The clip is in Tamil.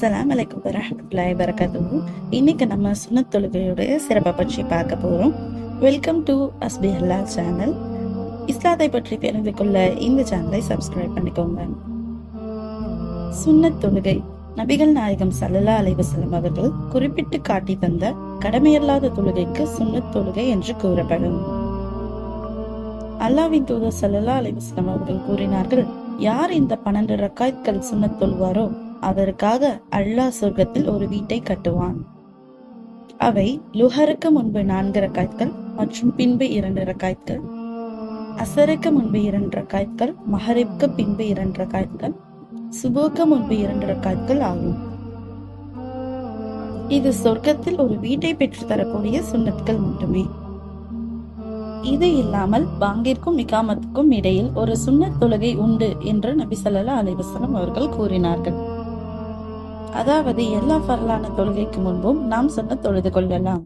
அஸ்ஸலாமு அலைக்கும் வரஹ்மத்துல்லாஹி வபரகாத்துஹு. இன்னைக்கு நம்ம சுன்னத் தொழுகையுடைய சிறப்பை பற்றி பார்க்க போறோம். வெல்கம் டு அஸ்பி ஹலால் சேனல். இஸ்லாத்தை பற்றி தெரிந்து கொள்ள இந்த சேனலை சப்ஸ்கிரைப் பண்ணிக்கோங்க. சுன்னத் தொழுகை நபிகள் நாயகம் ஸல்லல்லாஹு அலைஹி வஸல்லம் அவர்கள் குறிப்பிட்டு காட்டி தந்த கடமையல்லாத தொழுகைக்கு சுன்னத் தொழுகை என்று கூறப்படும். அல்லாஹ்வின் தூதர் ஸல்லல்லாஹு அலைஹி வஸல்லம் அவர்கள் கூறினார்கள், யார் இந்த 12 ரக்காய்த்கள் சுன்னத் தொழுவாரோ அதற்காக அல்லாஹ் சொர்க்கத்தில் ஒரு வீட்டை கட்டுவான். அவை லுஹருக்கு முன்பு 4 ரக்காய்த்கள் மற்றும் பின்பு 2 ரக்காய்த்கள், அசருக்கு முன்பு 2 ரக்காய்த்கள், மஹரிப்க்கு பின்பு 2 ரக்காய்த்கள், சுபுக்கு முன்பு 2 ரக்காய்த்கள் ஆகும். இது சொர்க்கத்தில் ஒரு வீட்டை பெற்று தரக்கூடிய சுன்னத்கள் மட்டுமே. இது இல்லாமல் பாங்கிற்கும் இகாமத்துக்கும் இடையில் ஒரு சுன்னத் தொழுகை உண்டு என்று நபி ஸல்லல்லாஹு அலைஹி வஸல்லம் அவர்கள் கூறினார்கள். அதாவது எல்லா ஃபர்லான தொழுகைக்கு முன்பும் நாம் சுன்னத் தொழுது கொள்ளலாம்.